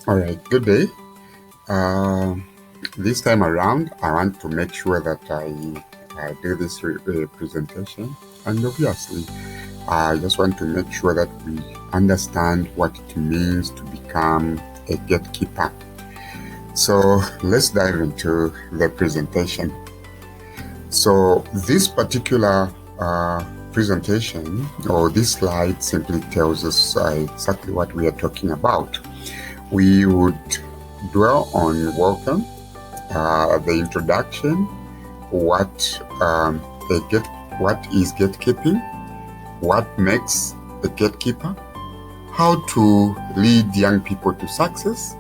All right, good day. Uh, this time around, I want to make sure that I do this presentation. And obviously, I just want to make sure that we understand what it means to become a gatekeeper. So let's dive into the presentation. So this particular presentation or this slide simply tells us exactly what we are talking about. We would dwell on welcome, the introduction, what what is gatekeeping, what makes a gatekeeper, how to lead young people to success,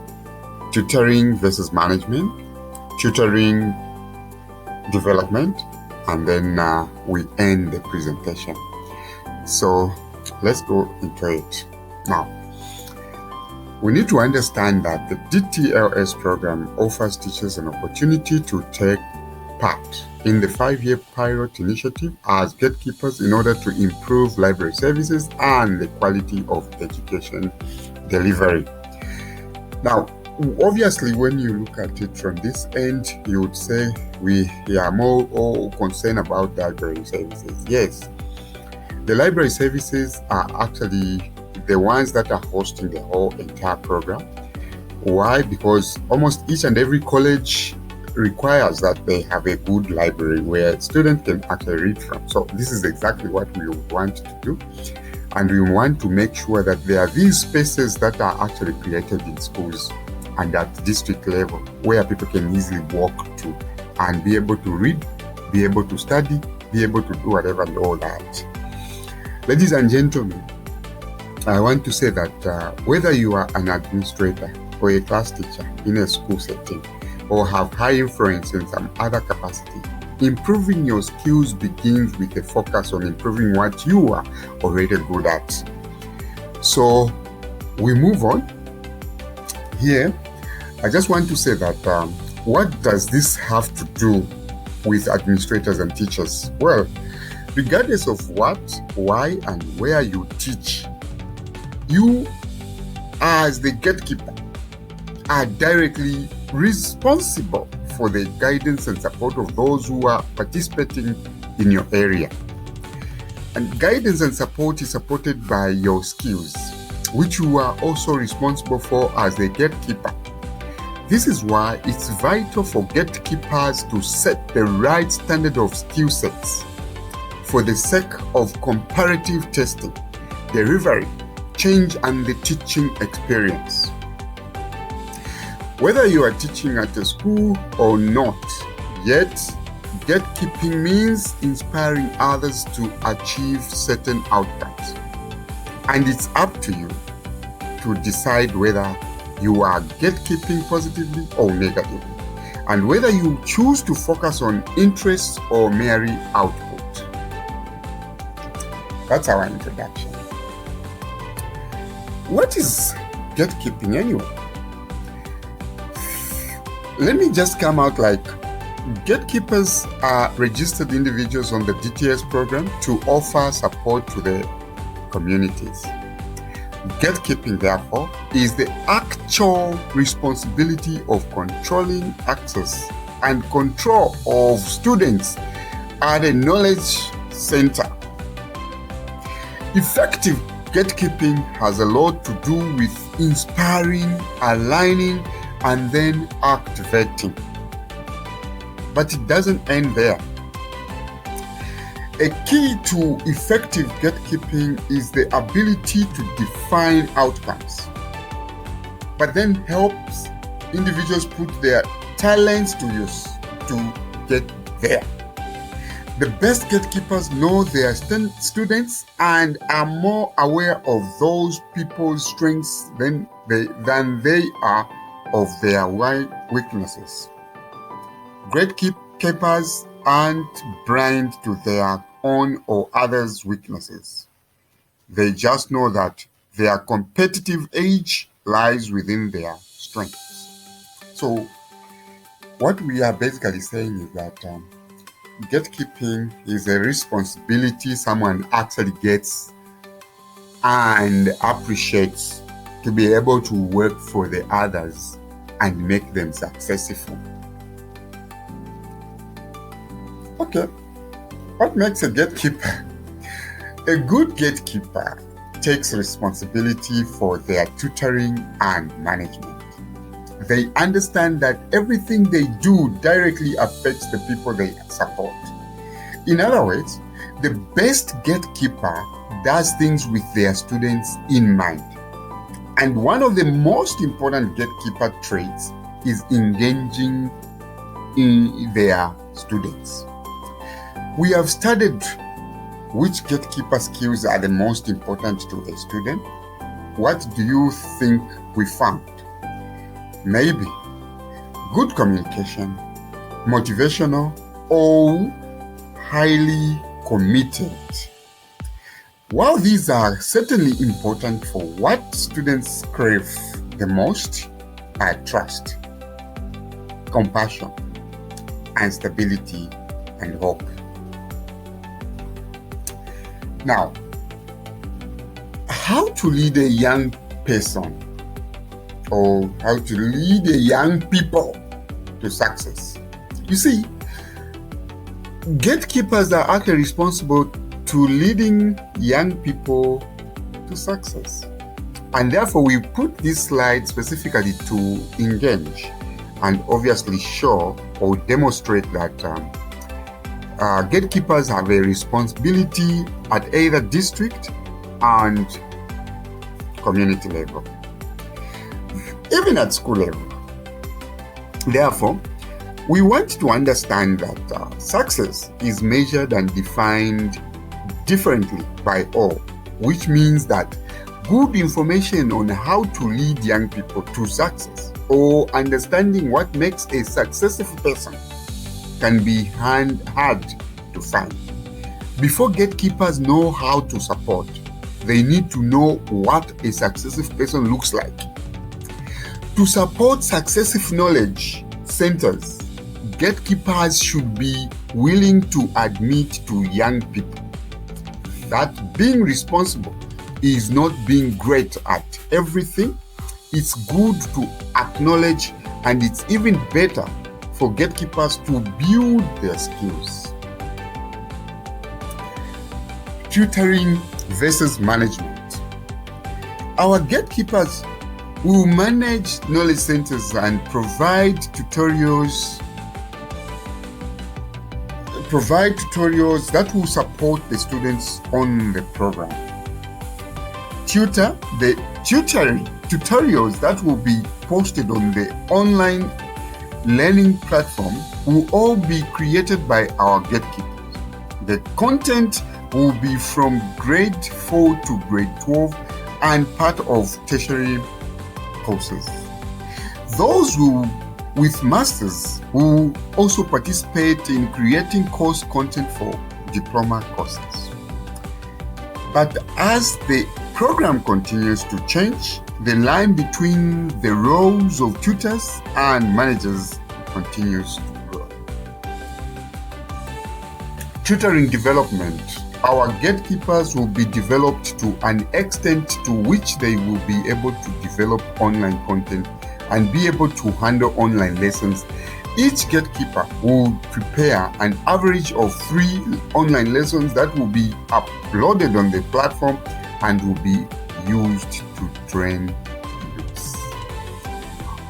tutoring versus management, tutoring development, and then we end the presentation. So let's go into it now. We need to understand that the DTLS program offers teachers an opportunity to take part in the 5-year pilot initiative as gatekeepers in order to improve library services and the quality of education delivery. Now, obviously, when you look at it from this end, you would say we are more concerned about the library services. Yes, the library services are actually the ones that are hosting the whole entire program. Why? Because almost each and every college requires that they have a good library where students can actually read from. So this is exactly what we want to do. And we want to make sure that there are these spaces that are actually created in schools and at district level where people can easily walk to and be able to read, be able to study, be able to do whatever and all that. Ladies and gentlemen, I want to say that whether you are an administrator or a class teacher in a school setting or have high influence in some other capacity, improving your skills begins with a focus on improving what you are already good at. So we move on. Here, I just want to say that what does this have to do with administrators and teachers? Well, regardless of what, why, and where you teach, you as the gatekeeper are directly responsible for the guidance and support of those who are participating in your area. And guidance and support is supported by your skills, which you are also responsible for as the gatekeeper. This is why it's vital for gatekeepers to set the right standard of skill sets for the sake of comparative testing, delivery, change, and the teaching experience. Whether you are teaching at a school or not, yet gatekeeping means inspiring others to achieve certain outcomes. And it's up to you to decide whether you are gatekeeping positively or negatively, and whether you choose to focus on interests or merely output. That's our introduction. What is gatekeeping anyway? Let me just come out like gatekeepers are registered individuals on the DTLS program to offer support to the communities. Gatekeeping, therefore, is the actual responsibility of controlling access and control of students at a knowledge center. Effective gatekeeping has a lot to do with inspiring, aligning, and then activating. But it doesn't end there. A key to effective gatekeeping is the ability to define outcomes, but then helps individuals put their talents to use to get there. The best gatekeepers know their students and are more aware of those people's strengths than they are of their weaknesses. Gatekeepers aren't blind to their own or others' weaknesses. They just know that their competitive edge lies within their strengths. So what we are basically saying is that gatekeeping is a responsibility someone actually gets and appreciates to be able to work for the others and make them successful. Okay, what makes a gatekeeper? A good gatekeeper takes responsibility for their tutoring and management. They understand that everything they do directly affects the people they support. In other words, the best gatekeeper does things with their students in mind. And one of the most important gatekeeper traits is engaging in their students. We have studied which gatekeeper skills are the most important to a student. What do you think we found? Maybe good communication, motivational, or highly committed. While these are certainly important for what students crave the most are trust, compassion, and stability and hope. Now, how to lead a young person or how to lead a young people to success? You see, gatekeepers are actually responsible to leading young people to success. And therefore, we put this slide specifically to engage and obviously show or demonstrate that gatekeepers have a responsibility at either district and community level, even at school level. Therefore, we want to understand that success is measured and defined differently by all, which means that good information on how to lead young people to success or understanding what makes a successful person can be hard to find. Before gatekeepers know how to support, they need to know what a successful person looks like. To support successive knowledge centers, gatekeepers should be willing to admit to young people that being responsible is not being great at everything. It's good to acknowledge, and it's even better for gatekeepers to build their skills. Tutoring versus management. Our gatekeepers will manage knowledge centers and provide tutorials that will support the students on the program. The tutoring tutorials that will be posted on the online learning platform will all be created by our gatekeepers. The content will be from grade 4 to grade 12 and part of tertiary courses. Those with masters will also participate in creating course content for diploma courses. But as the program continues to change, the line between the roles of tutors and managers continues to grow. Tutoring development. Our gatekeepers will be developed to an extent to which they will be able to develop online content and be able to handle online lessons. Each gatekeeper will prepare an average of 3 online lessons that will be uploaded on the platform and will be used to train youths.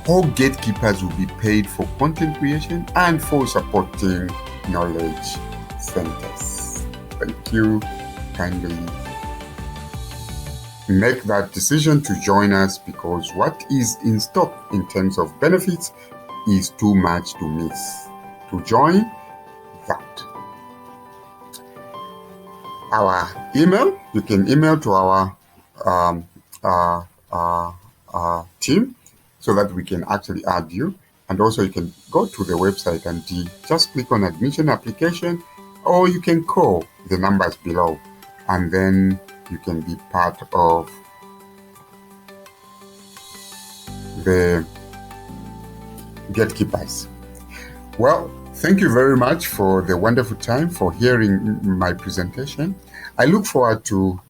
All gatekeepers will be paid for content creation and for supporting knowledge centers. Thank you. Kindly make that decision to join us, because what is in stock in terms of benefits is too much to miss. To join that, our email, you can email to our team so that we can actually add you. And also you can go to the website and just click on admission application, or you can call the numbers below, and then you can be part of the gatekeepers. Well, thank you very much for the wonderful time for hearing my presentation. I look forward to